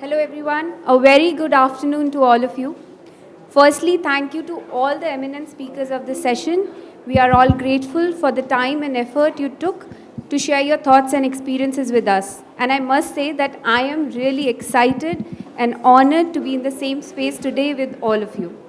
Hello everyone, a very good afternoon to all of you. Firstly, thank you to all the eminent speakers of this session. We are all grateful for the time and effort you took to share your thoughts and experiences with us. And I must say that I am really excited and honored to be in the same space today with all of you.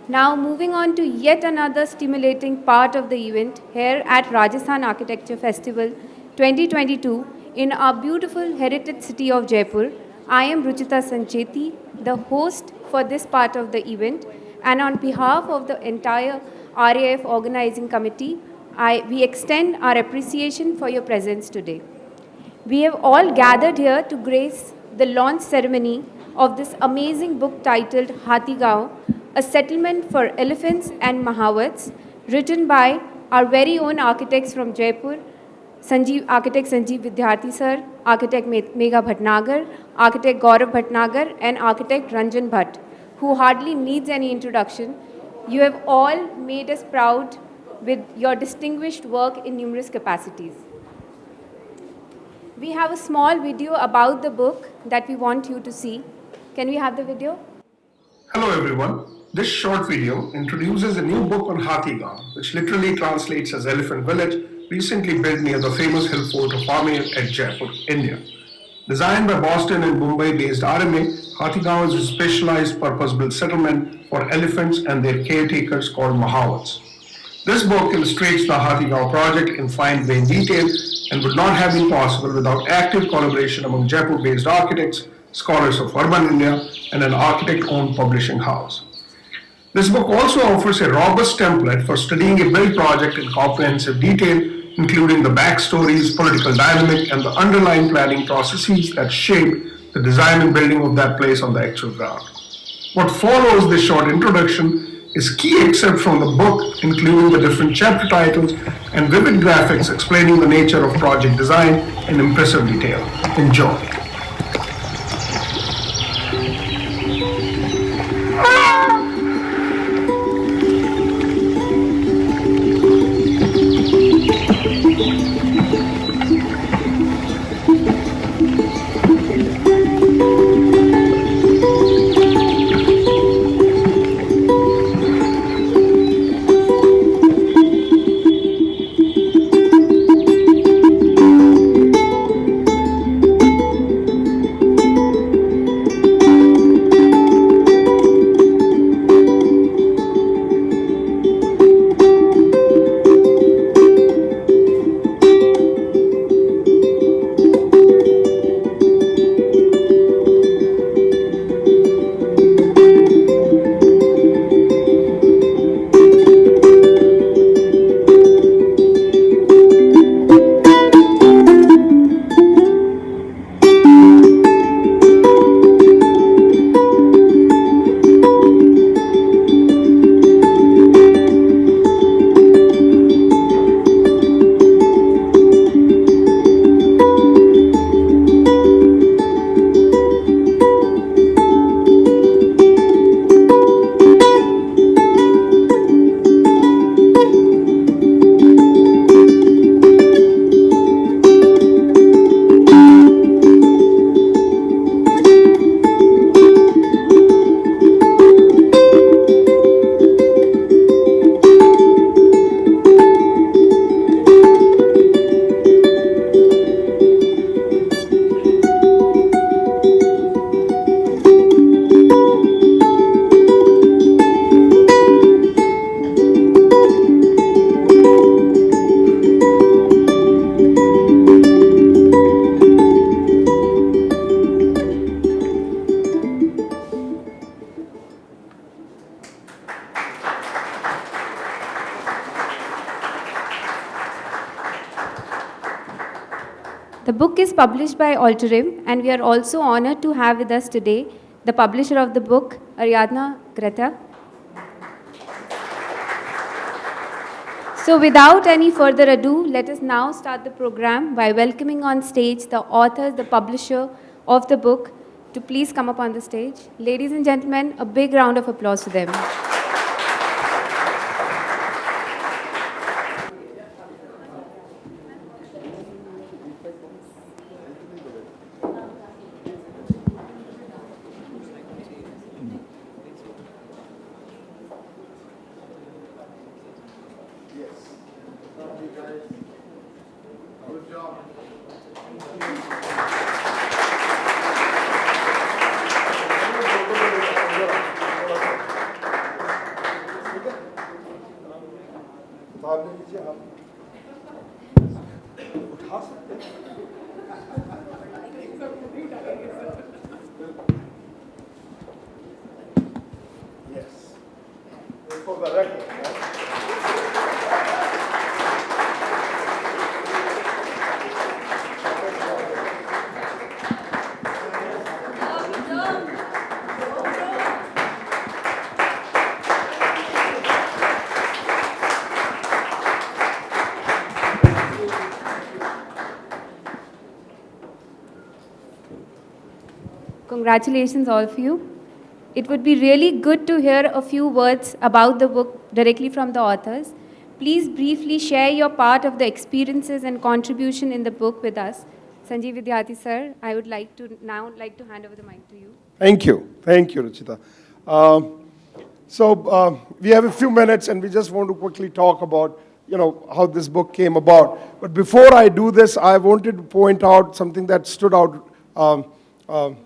Now moving on to yet another stimulating part of the event here at Rajasthan Architecture Festival 2022 in our beautiful heritage city of Jaipur. I am Ruchita Sancheti, the host for this part of the event, and on behalf of the entire RAF organizing committee, we extend our appreciation for your presence today. We have all gathered here to grace the launch ceremony of this amazing book titled HATHIGAON, a settlement for elephants and Mahouts, written by our very own architects from Jaipur, Architect Sanjeev Vidyarthi sir, Architect Megha Bhatnagar, Architect Gaurav Bhatnagar, and Architect Rajan Bhatt, who hardly needs any introduction. You have all made us proud with your distinguished work in numerous capacities. We have a small video about the book that we want you to see. Can we have the video? Hello everyone. This short video introduces a new book on HATHIGAON, which literally translates as Elephant Village, recently built near the famous hill fort of Amir at Jaipur, India. Designed by Boston and Mumbai-based RMA, HATHIGAON is a specialized purpose-built settlement for elephants and their caretakers called Mahouts. This book illustrates the HATHIGAON project in fine-grained detail and would not have been possible without active collaboration among Jaipur-based architects, scholars of urban India, and an architect-owned publishing house. This book also offers a robust template for studying a build project in comprehensive detail, including the backstories, political dynamic, and the underlying planning processes that shape the design and building of that place on the actual ground. What follows this short introduction is key excerpts from the book, including the different chapter titles and vivid graphics explaining the nature of project design in impressive detail. Enjoy. The book is published by Alterim, and we are also honored to have with us today the publisher of the book, Ariadna Greta. So without any further ado, let us now start the program by welcoming on stage the author, the publisher of the book, to please come up on the stage. Ladies and gentlemen, a big round of applause to them. Yes. For the record. Congratulations, all of you. It would be really good to hear a few words about the book directly from the authors. Please briefly share your part of the experiences and contribution in the book with us. Sanjeev Vidyarthi, sir, I would now like to hand over the mic to you. Thank you, Ruchita. We have a few minutes, and we just want to quickly talk about, how this book came about. But before I do this, I wanted to point out something that stood out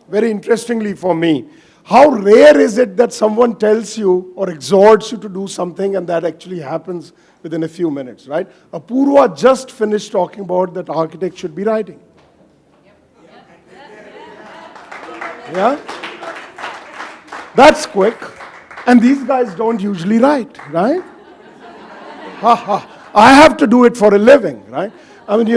very interestingly for me. How rare is it that someone tells you or exhorts you to do something and that actually happens within a few minutes, right? Apurva just finished talking about that architects should be writing. Yeah? That's quick. And these guys don't usually write, right? I have to do it for a living, right? I mean,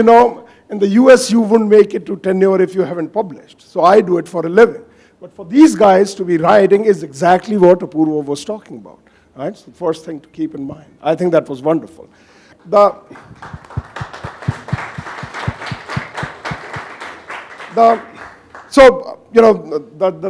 in the US, you wouldn't make it to tenure if you haven't published. So I do it for a living. But for these guys to be writing is exactly what Apurva was talking about, right? So the first thing to keep in mind. I think that was wonderful. The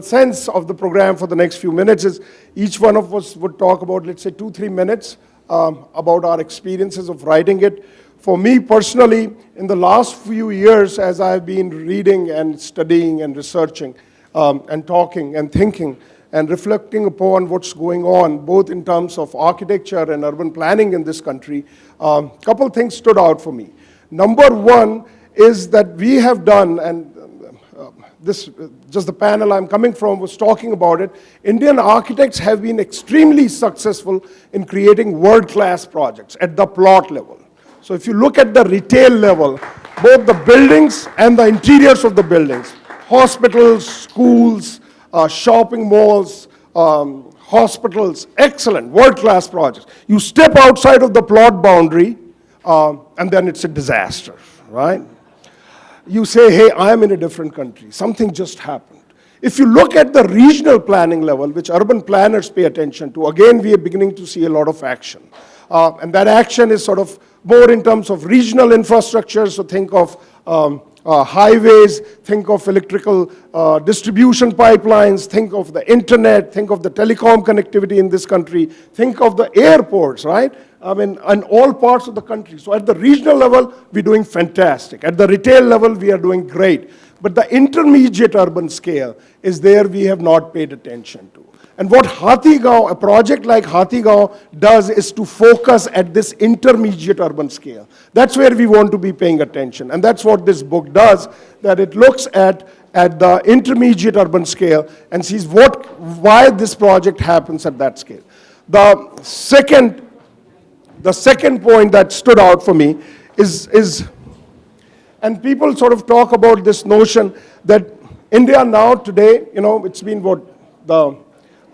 sense of the program for the next few minutes is each one of us would talk about, let's say, 2-3 minutes about our experiences of writing it. For me personally, in the last few years, as I've been reading and studying and researching and talking and thinking and reflecting upon what's going on, both in terms of architecture and urban planning in this country, a couple things stood out for me. Number one is that we have done, and just the panel I'm coming from was talking about it, Indian architects have been extremely successful in creating world-class projects at the plot level. So if you look at the retail level, both the buildings and the interiors of the buildings, hospitals, schools, shopping malls, hospitals, excellent, world-class projects. You step outside of the plot boundary, and then it's a disaster, right? You say, hey, I'm in a different country. Something just happened. If you look at the regional planning level, which urban planners pay attention to, again, we are beginning to see a lot of action. And that action is sort of more in terms of regional infrastructure, so think of highways, think of electrical distribution pipelines, think of the internet, think of the telecom connectivity in this country, think of the airports, right? I mean, in all parts of the country. So at the regional level, we're doing fantastic. At the retail level, we are doing great. But the intermediate urban scale is there we have not paid attention to. And what HATHIGAON, a project like HATHIGAON does is to focus at this intermediate urban scale. That's where we want to be paying attention. And that's what this book does, that it looks at the intermediate urban scale and sees why this project happens at that scale. The second point that stood out for me is, and people sort of talk about this notion that India now today, it's been the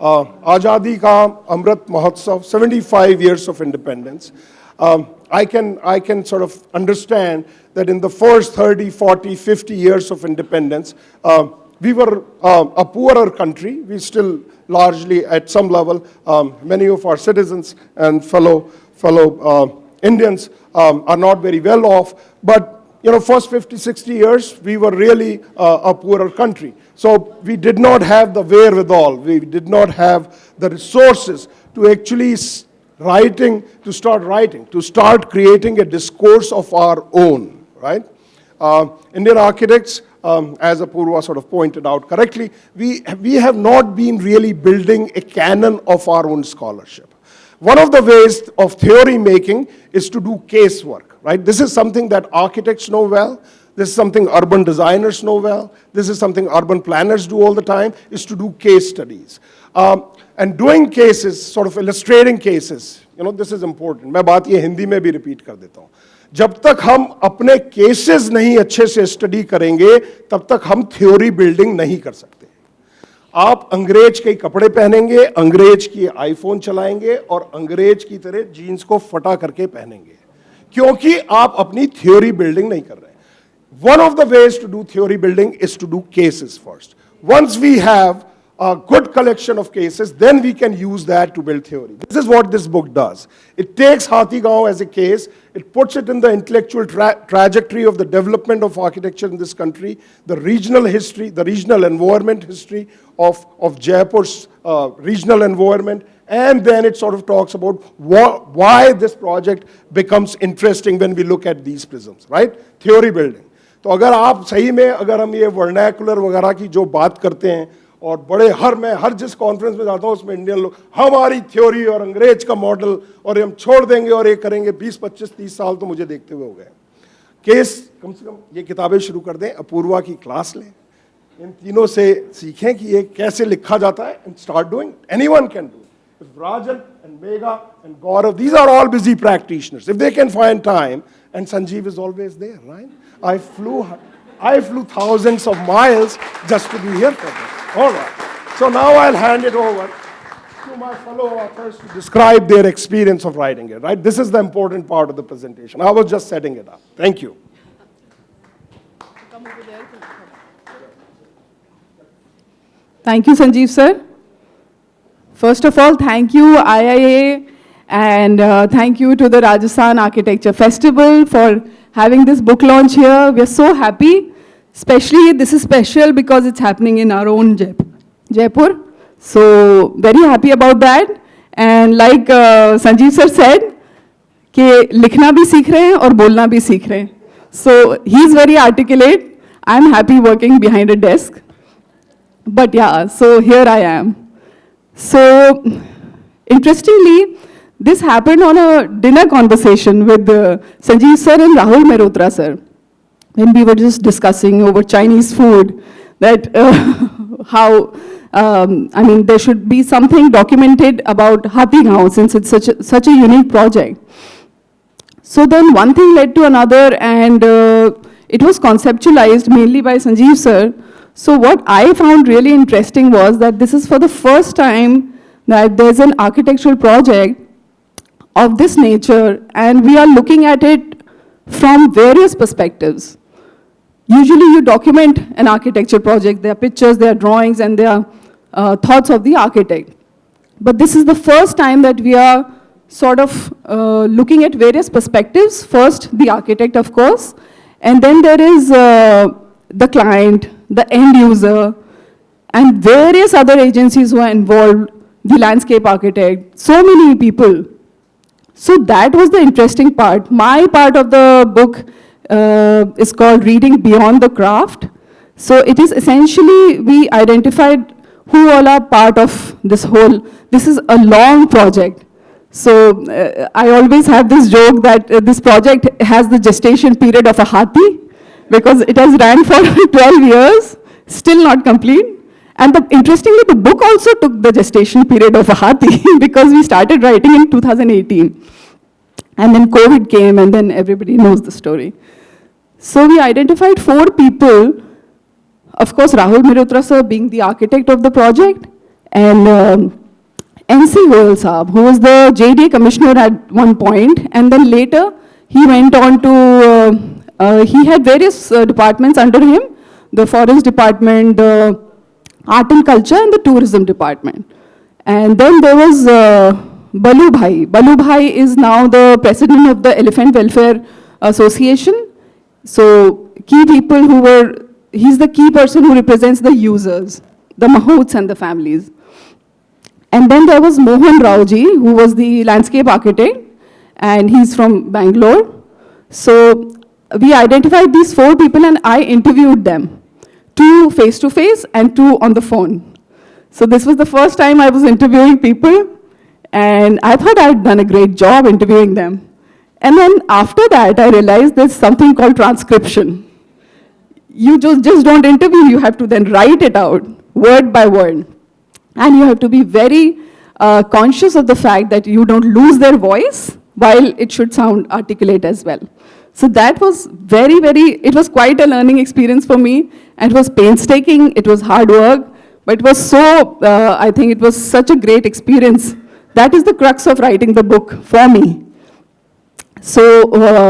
Azadi Ka Amrit Mahotsav, 75 years of independence. I can sort of understand that in the first 30, 40, 50 years of independence, we were a poorer country. We still largely, at some level, many of our citizens and fellow Indians are not very well off. But first 50, 60 years, we were really a poorer country. So we did not have the wherewithal. We did not have the resources to actually start creating a discourse of our own, right? Indian architects, as Apurva sort of pointed out correctly, we have not been really building a canon of our own scholarship. One of the ways of theory making is to do casework. right? This is something that architects know well. This is something urban designers know well. This is something urban planners do all the time, is to do case studies. And doing cases, sort of illustrating cases, this is important. मैं बात ये हिंदी में भी repeat कर देता हूँ. जब तक हम अपने cases नहीं अच्छे से study करेंगे, तब तक हम theory building नहीं कर सकते. आप अंग्रेज के कपड़े पहनेंगे, अंग्रेज की आईफोन चलाएंगे और अंग्रेज की तरह जीन्स को फटा करके पहनेंगे, क्योंकि आप अपनी theory building नहीं कर रहे. One of the ways to do theory building is to do cases first. Once we have a good collection of cases, then we can use that to build theory. This is what this book does. It takes HATHIGAON as a case, it puts it in the intellectual trajectory of the development of architecture in this country, the regional history, the regional environment history of Jaipur's regional environment, and then it sort of talks about why this project becomes interesting when we look at these prisms, right? Theory building. तो अगर आप सही में अगर हम ये vernacular वगैरह की जो बात करते हैं और बड़े हर जिस कॉन्फ्रेंस में जाता हूँ उसमें इंडियन लोग हमारी थ्योरी और अंग्रेज का मॉडल और हम छोड़ देंगे और ये करेंगे, 20, 25, 30 साल तो मुझे देखते हुए हो गए. केस कम से कम ये किताबें शुरू कर दें, अपूर्वा की क्लास लें, इन तीनों से सीखें कि ये कैसे लिखा जाता है, and start doing. Anyone can do it. If Rajan and Megha and Gaurav, these are all busy practitioners. If they can find time, and Sanjeev is always there, right? I flew thousands of miles just to be here for this. All right. So now I'll hand it over to my fellow authors to describe their experience of writing it, right? This is the important part of the presentation. I was just setting it up. Thank you. Thank you, Sanjeev, sir. First of all, thank you, IIA, and thank you to the Rajasthan Architecture Festival for having this book launch here. We are so happy. Especially, this is special because it's happening in our own Jaipur. So, very happy about that. And like Sanjeev sir said, कि लिखना भी सीख रहे हैं और बोलना भी सीख रहे हैं. So, he's very articulate. I'm happy working behind a desk. But yeah, so here I am. So, interestingly, this happened on a dinner conversation with Sanjeev sir and Rahul Mehrotra sir, when we were just discussing over Chinese food, that how, there should be something documented about HATHIGAON since it's such a unique project. So then one thing led to another, and it was conceptualized mainly by Sanjeev sir. So what I found really interesting was that this is for the first time that there's an architectural project of this nature, and we are looking at it from various perspectives. Usually you document an architecture project, there are pictures, there are drawings, and there are thoughts of the architect. But this is the first time that we are sort of looking at various perspectives. First, the architect, of course, and then there is the client, the end user, and various other agencies who are involved, the landscape architect, so many people. So that was the interesting part. My part of the book is called Reading Beyond the Craft. So it is essentially, we identified who all are part of this whole, this is a long project. So I always have this joke that this project has the gestation period of a hathi, because it has ran for 12 years, still not complete. And interestingly, the book also took the gestation period of a hathi because we started writing in 2018. And then COVID came, and then everybody knows the story. So we identified 4 people, of course, Rahul Mehrotra sir being the architect of the project, and NC Goyal Saab, who was the JDA commissioner at one point, and then later he went on to, he had various departments under him, the forest department, the art and culture, and the tourism department. And then there was Balu Bhai. Balu Bhai is now the president of the Elephant Welfare Association. So key people who were, he's the key person who represents the users, the Mahouts and the families. And then there was Mohan Raoji, who was the landscape architect, and he's from Bangalore. So we identified these 4 people and I interviewed them, 2 face-to-face and 2 on the phone. So this was the first time I was interviewing people, and I thought I'd done a great job interviewing them. And then after that, I realized there's something called transcription. You just don't interview, you have to then write it out, word by word. And you have to be very conscious of the fact that you don't lose their voice while it should sound articulate as well. So that was it was quite a learning experience for me. And it was painstaking, it was hard work, but it was so, I think it was such a great experience. That is the crux of writing the book for me. So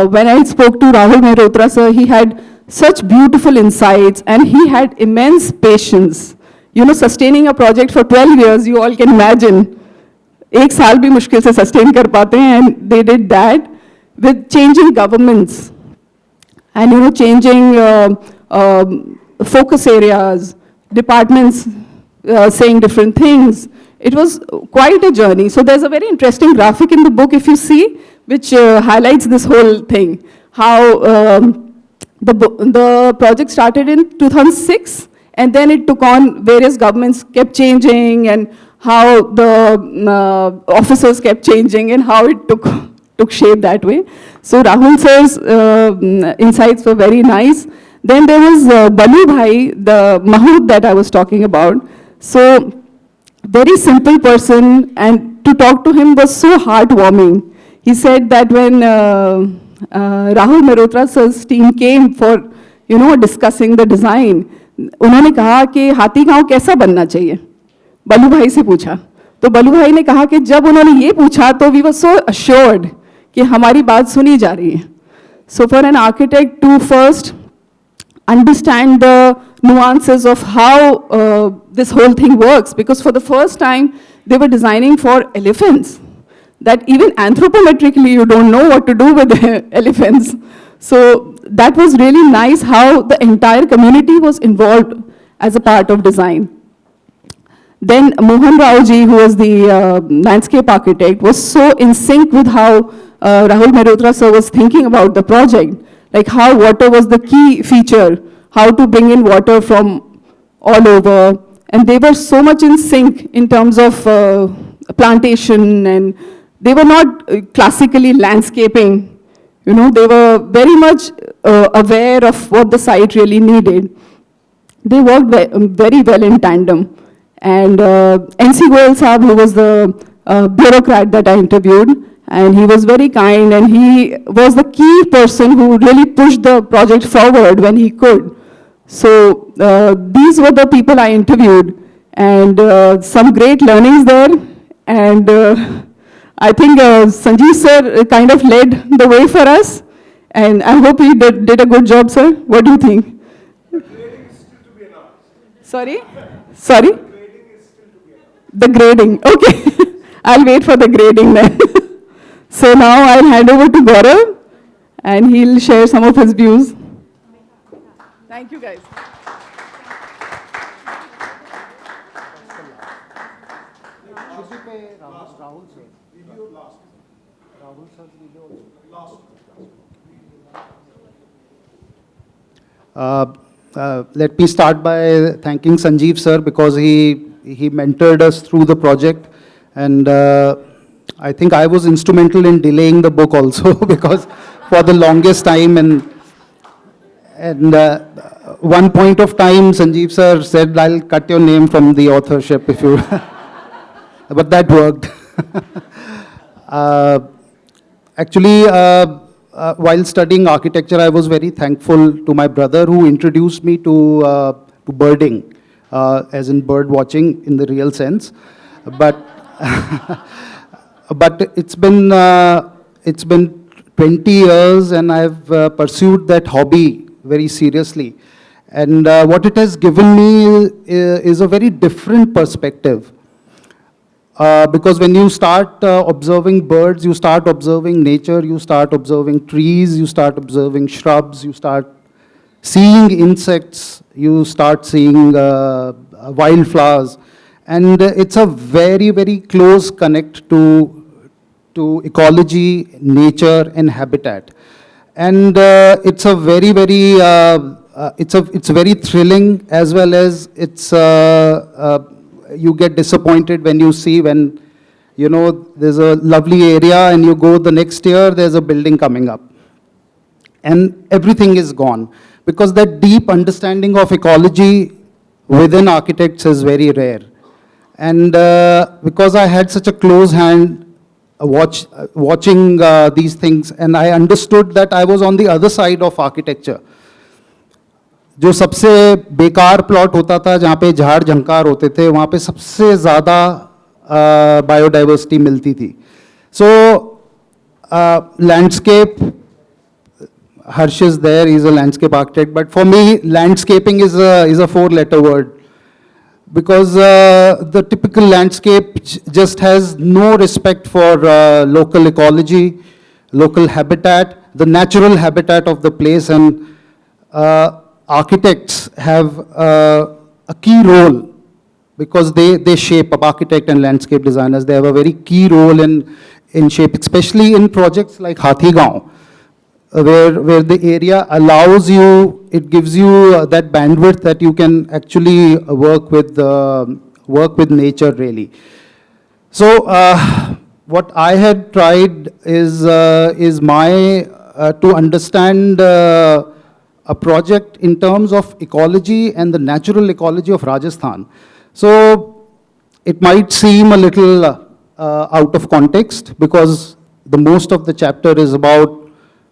when I spoke to Rahul Mehrotra sir, he had such beautiful insights and he had immense patience. You know, sustaining a project for 12 years, you all can imagine. एक साल भी मुश्किल से sustain कर पाते हैं, and they did that with changing governments and, you know, changing focus areas, departments saying different things. It was quite a journey. So there's a very interesting graphic in the book, if you see, which highlights this whole thing. How the project started in 2006, and then it took on, various governments kept changing, and how the officers kept changing, and how it took shape that way. So Rahul sir's insights were very nice. Then there was Balu Bhai, the Mahout that I was talking about. So very simple person, and to talk to him was so heartwarming. He said that when Rahul Mehrotra sir's team came for, you know, discussing the design, उन्होंने कहा कि हाथीगांव कैसा बनना चाहिए, बलू भाई से पूछा. तो बलू भाई ने कहा कि जब उन्होंने ये पूछा तो we were so assured कि हमारी बात सुनी जा रही है. So for an architect to first understand the nuances of how this whole thing works, because for the first time they were designing for elephants, that even anthropometrically you don't know what to do with the elephants. So that was really nice how the entire community was involved as a part of design. Then Mohan Raoji, who was the landscape architect, was so in sync with how Rahul Mehrotra sir was thinking about the project, like how water was the key feature, how to bring in water from all over. And they were so much in sync in terms of plantation, and they were not classically landscaping. You know, they were very much aware of what the site really needed. They worked very well in tandem. And NC Goyal Saab, who was the bureaucrat that I interviewed, and he was very kind, and he was the key person who really pushed the project forward when he could. So these were the people I interviewed, and some great learnings there. And I think Sanjeev sir kind of led the way for us, and I hope he did a good job, sir. What do you think? The grading is still to be announced. Sorry? Sorry? The grading is still to be announced. The grading, okay. I'll wait for the grading then. So now I'll hand over to Gaurav, and he'll share some of his views. Thank you, guys. Let me start by thanking Sanjeev sir, because he mentored us through the project, and I think I was instrumental in delaying the book also because for the longest time, and one point of time Sanjeev sir said, I'll cut your name from the authorship if you but that worked. Actually, while studying architecture, I was very thankful to my brother who introduced me to birding, as in bird watching in the real sense. But but it's been 20 years, and I've pursued that hobby very seriously. And what it has given me is a very different perspective. Because when you start observing birds, you start observing nature, you start observing trees, you start observing shrubs, you start seeing insects, you start seeing wildflowers. And it's a very, very close connect to ecology, nature, and habitat. And it's a very, very, it's very thrilling, as well as it's, you get disappointed when you see when You know, there's a lovely area and you go the next year, there's a building coming up. And everything is gone. Because that deep understanding of ecology within architects is very rare. And because I had such a close hand watching these things, and I understood that I was on the other side of architecture. जो सबसे बेकार plot होता था जहाँ पे झाड़ झंकार होते थे वहाँ पे सबसे ज़्यादा बायोडाइवर्सिटी मिलती थी. सो landscape, Harsh is there, he's a landscape architect, but for me landscaping is a four-letter word, because the typical landscape just has no respect for local ecology, local habitat, the natural habitat of the place, and architects have a key role, because they shape up, architect and landscape designers, they have a very key role in shape, especially in projects like HATHIGAON, where the area allows you, it gives you that bandwidth that you can actually work with nature really. So what I had tried is to understand a project in terms of ecology and the natural ecology of Rajasthan. So it might seem a little out of context, because the most of the chapter is about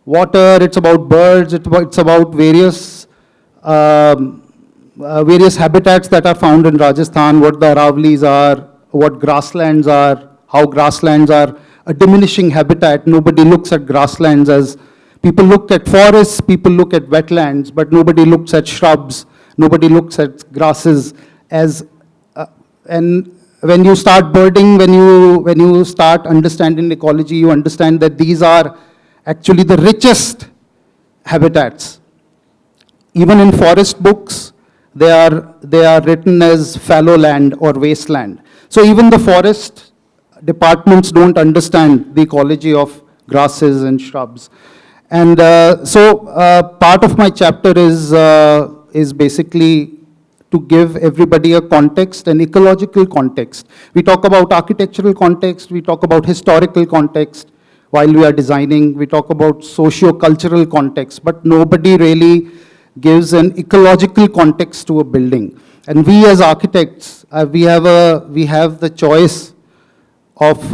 water, it's about birds, it's about various habitats that are found in Rajasthan, what the Aravlis are, what grasslands are, how grasslands are a diminishing habitat. Nobody looks at grasslands as, people look at forests, people look at wetlands, but nobody looks at shrubs, nobody looks at grasses as, and when you start birding, when you start understanding ecology, you understand that these are actually the richest habitats. Even in forest books, they are written as fallow land or wasteland. So even the forest departments don't understand the ecology of grasses and shrubs. And so part of my chapter is basically to give everybody a context, an ecological context. We talk about architectural context, we talk about historical context, while we are designing, we talk about socio-cultural context, but nobody really gives an ecological context to a building. And we as architects, we have the choice of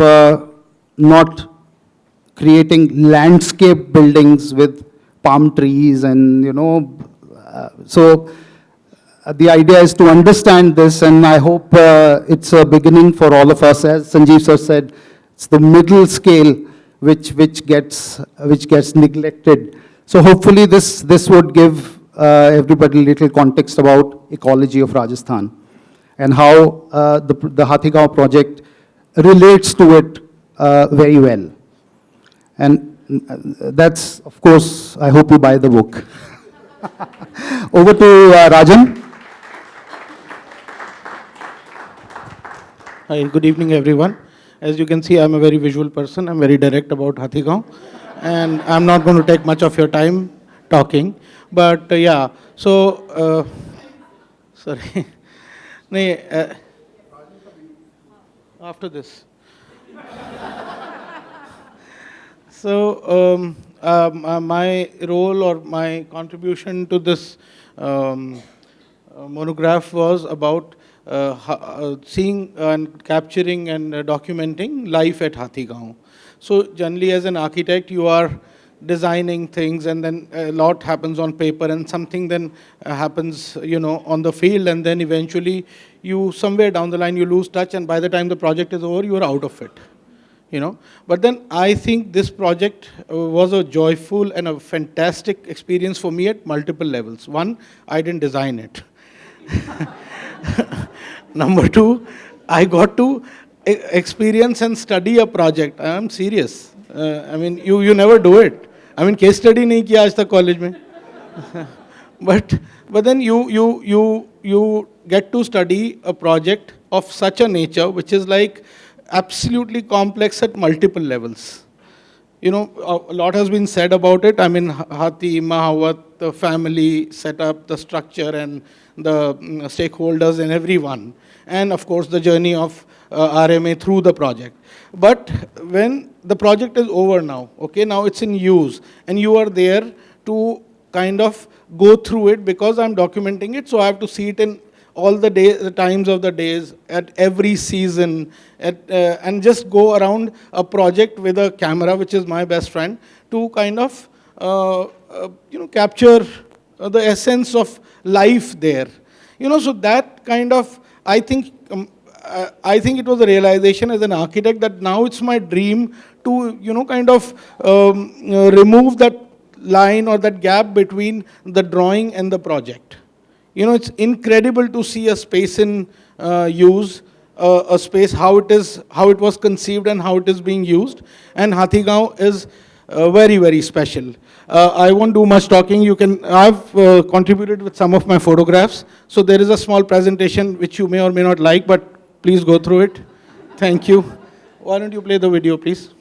not creating landscape buildings with palm trees and, you know, so the idea is to understand this, and I hope it's a beginning for all of us. As Sanjeev sir said, it's the middle scale which gets neglected. So hopefully this would give everybody a little context about ecology of Rajasthan and how the HATHIGAON project relates to it very well. And that's, of course, I hope you buy the book. Over to Rajan. Hi, good evening, everyone. As you can see, I'm a very visual person. I'm very direct about HATHIGAON. And I'm not going to take much of your time talking. But yeah, so, sorry. After this. So, my role or my contribution to this monograph was about seeing and capturing and documenting life at HATHIGAON. So generally as an architect, you are designing things, and then a lot happens on paper, and something then happens, you know, on the field, and then eventually you, somewhere down the line, you lose touch, and by the time the project is over, you are out of it, you know. But then I think this project was a joyful and a fantastic experience for me at multiple levels. One, I didn't design it. Number two, I got to experience and study a project. I am serious. I mean, you never do it. I mean, case study nahi kiya aaj tak college mein. But then you get to study a project of such a nature, which is like absolutely complex at multiple levels. You know, a lot has been said about it. I mean, Hathi, Mahouts, the family setup, the structure, and the stakeholders and everyone. And of course, the journey of RMA through the project. But when the project is over now, okay, now it's in use, and you are there to kind of go through it because I'm documenting it, so I have to see it in all the days, the times of the days, at every season, and just go around a project with a camera, which is my best friend, to kind of capture the essence of life there. So that kind of, I think it was a realization as an architect that now it's my dream to, kind of remove that line or that gap between the drawing and the project. It's incredible to see a space in use, a space how it was conceived and how it is being used. And Hathigaon is very, very special. I won't do much talking. I've contributed with some of my photographs. So there is a small presentation which you may or may not like, but please go through it. Thank you. Why don't you play the video, please?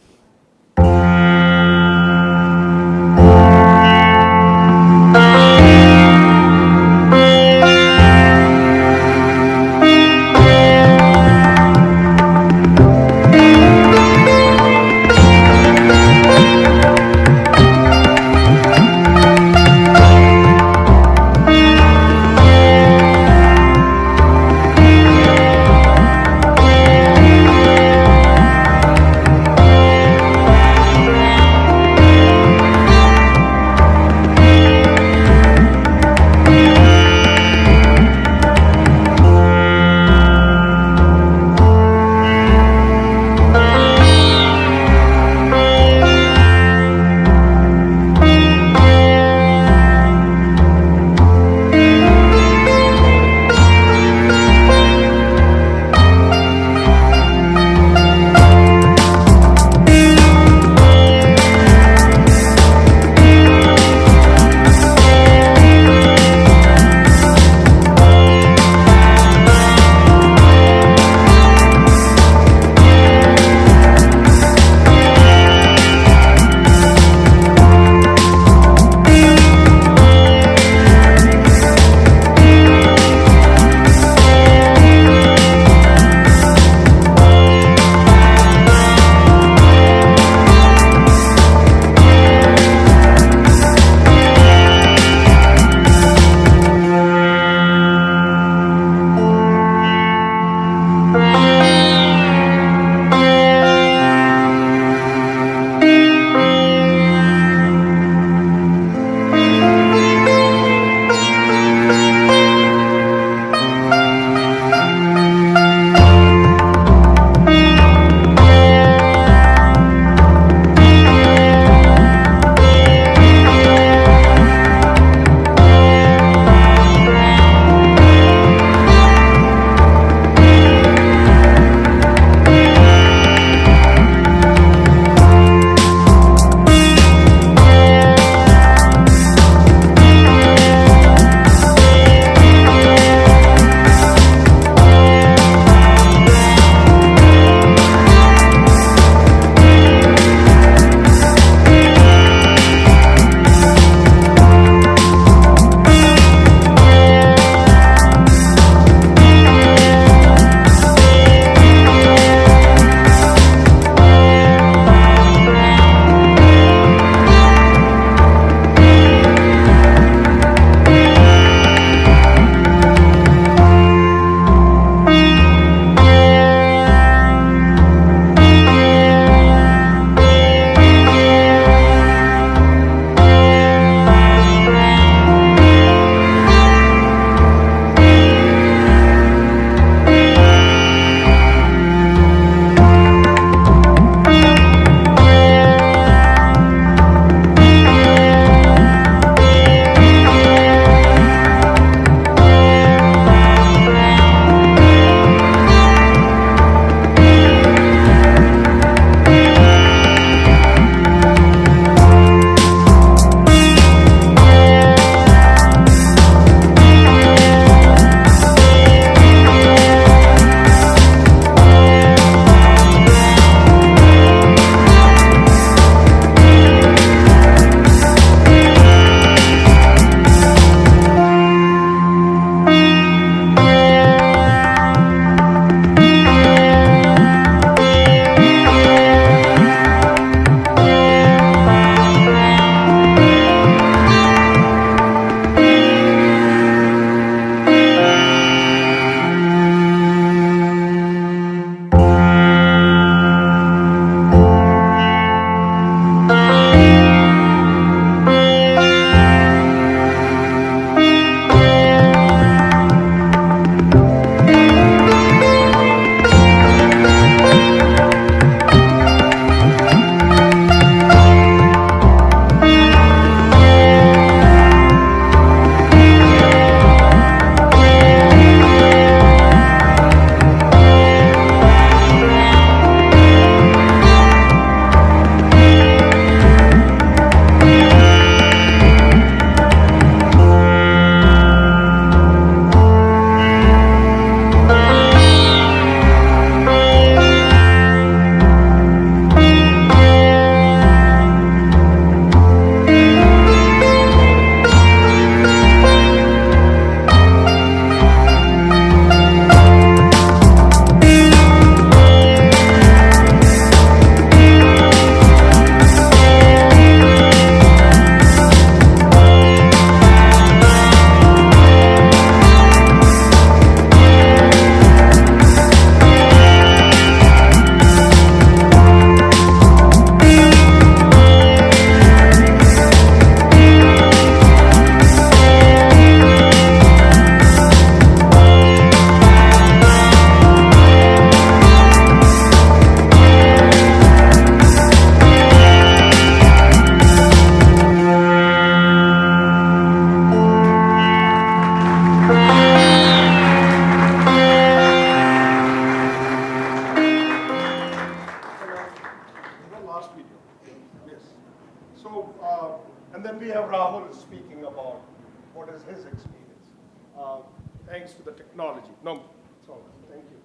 thanks to the technology. No, so thank you.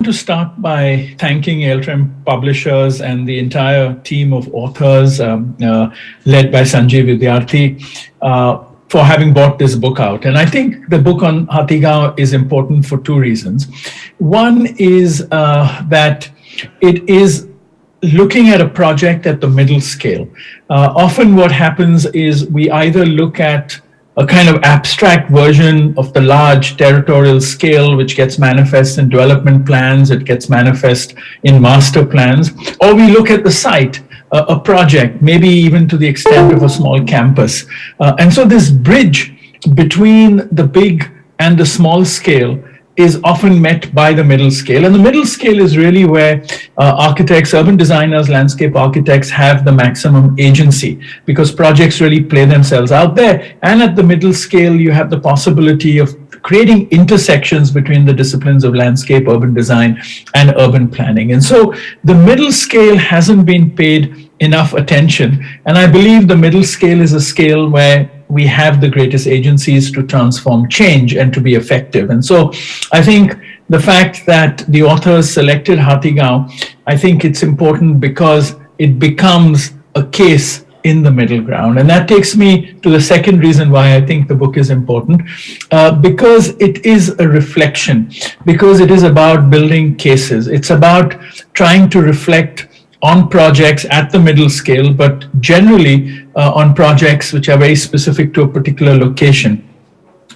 To start by thanking Ailtrim Publishers and the entire team of authors led by Sanjeev Vidyarthi for having brought this book out. And I think the book on HATHIGAON is important for two reasons. One is that it is looking at a project at the middle scale. Often what happens is we either look at a kind of abstract version of the large territorial scale, which gets manifest in development plans, it gets manifest in master plans, or we look at the site, a project, maybe even to the extent of a small campus. And so this bridge between the big and the small scale is often met by the middle scale. And the middle scale is really where architects, urban designers, landscape architects have the maximum agency, because projects really play themselves out there. And at the middle scale, you have the possibility of creating intersections between the disciplines of landscape, urban design, and urban planning. And so the middle scale hasn't been paid enough attention. And I believe the middle scale is a scale where we have the greatest agencies to transform change and to be effective. And so I think the fact that the authors selected HATHIGAON, I think it's important because it becomes a case in the middle ground. And that takes me to the second reason why I think the book is important, because it is a reflection, because it is about building cases. It's about trying to reflect on projects at the middle scale, but generally on projects which are very specific to a particular location.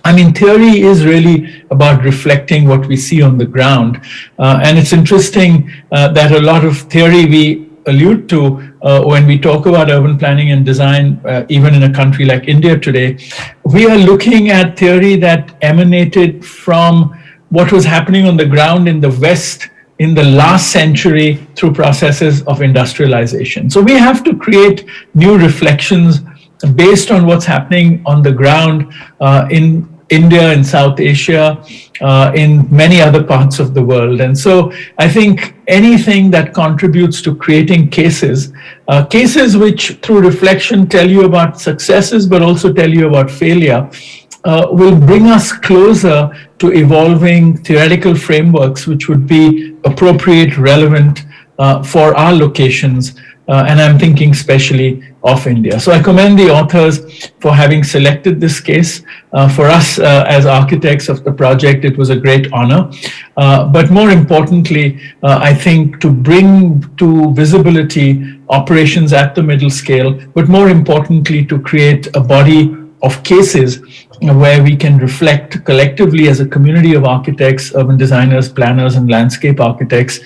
I mean, theory is really about reflecting what we see on the ground. And it's interesting that a lot of theory we allude to when we talk about urban planning and design, even in a country like India today, we are looking at theory that emanated from what was happening on the ground in the West in the last century through processes of industrialization. So we have to create new reflections based on what's happening on the ground in India, in South Asia, in many other parts of the world. And so I think anything that contributes to creating cases, cases which through reflection tell you about successes, but also tell you about failure, will bring us closer to evolving theoretical frameworks which would be appropriate, relevant for our locations. And I'm thinking especially of India. So I commend the authors for having selected this case. For us as architects of the project, it was a great honor. But more importantly, I think to bring to visibility operations at the middle scale, but more importantly, to create a body of cases where we can reflect collectively as a community of architects, urban designers, planners, and landscape architects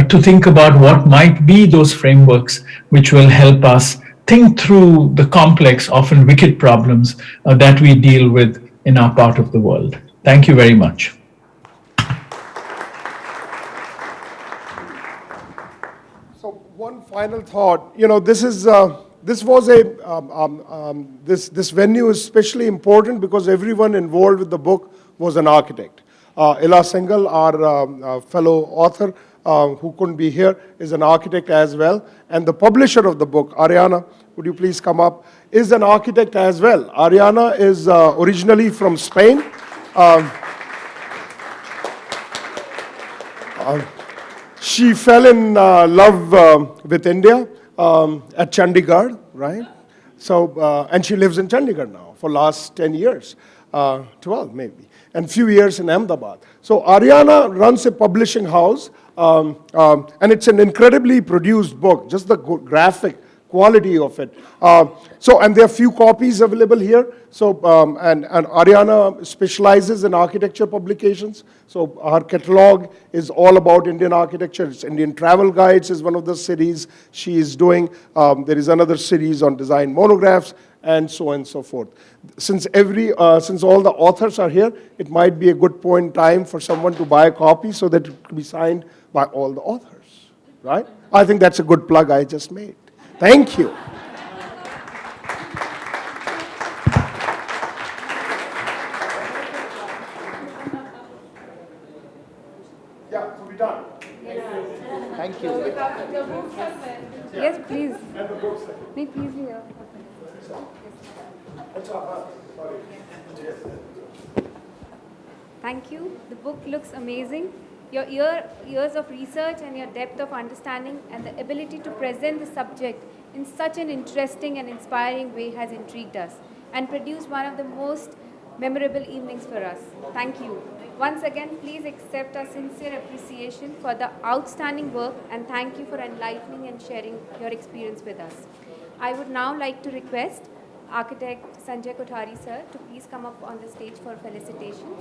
to think about what might be those frameworks which will help us think through the complex, often wicked problems that we deal with in our part of the world. Thank you very much. So one final thought, you know, this was this venue is especially important because everyone involved with the book was an architect. Ila Singhal, our fellow author who couldn't be here, is an architect as well. And the publisher of the book, Ariana, would you please come up, is an architect as well. Ariana is originally from Spain. She fell in love with India at Chandigarh, right? So, and she lives in Chandigarh now for last 10 years, 12 maybe, and few years in Ahmedabad. So Ariana runs a publishing house, and it's an incredibly produced book, just the graphic quality of it. And there are few copies available here. So, and Ariana specializes in architecture publications. So her catalog is all about Indian architecture. It's Indian Travel Guides is one of the series she is doing. There is another series on design monographs, and so on and so forth. Since all the authors are here, it might be a good point in time for someone to buy a copy so that it can be signed by all the authors, right? I think that's a good plug I just made. Thank you. Yeah, so we're done. Thank you. Yes, please. And the books. Please be here. Thank you. The book looks amazing. Your years of research and your depth of understanding and the ability to present the subject in such an interesting and inspiring way has intrigued us and produced one of the most memorable evenings for us. Thank you. Once again, please accept our sincere appreciation for the outstanding work and thank you for enlightening and sharing your experience with us. I would now like to request Architect Sanjay Kothari sir to please come up on the stage for felicitation.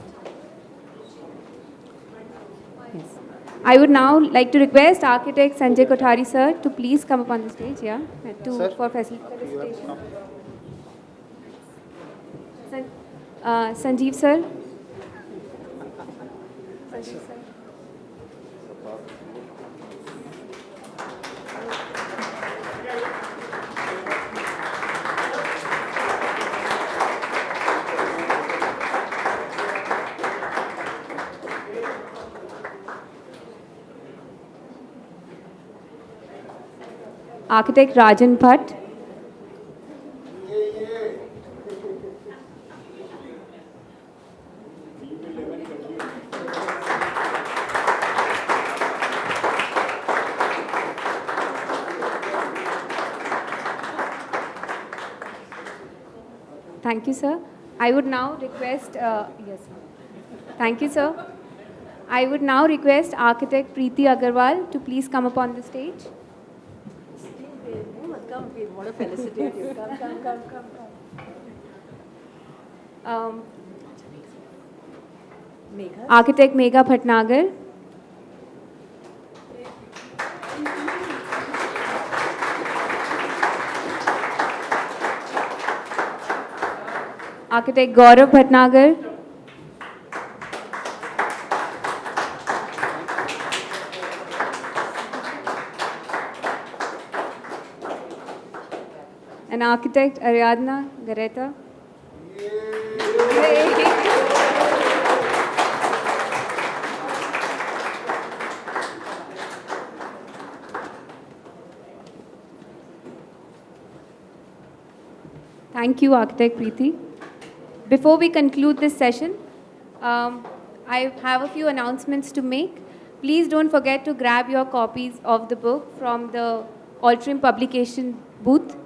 Yes. I would now like to request Architect Sanjay Kothari sir to please come up on the stage, for felicitation. Sanjeev sir. Sanjeev sir. Architect Rajan Bhatt. Thank you, sir. I would now request, yes. Thank you, sir. I would now request Architect Preeti Agarwal to please come up on the stage. Come, we want to felicitate you. Come. Megha. Architect Megha Bhatnagar. Architect Gaurav Bhatnagar. And Architect Ariadna Gareta. Thank you, Architect Preeti. Before we conclude this session, I have a few announcements to make. Please don't forget to grab your copies of the book from the Altrim publication booth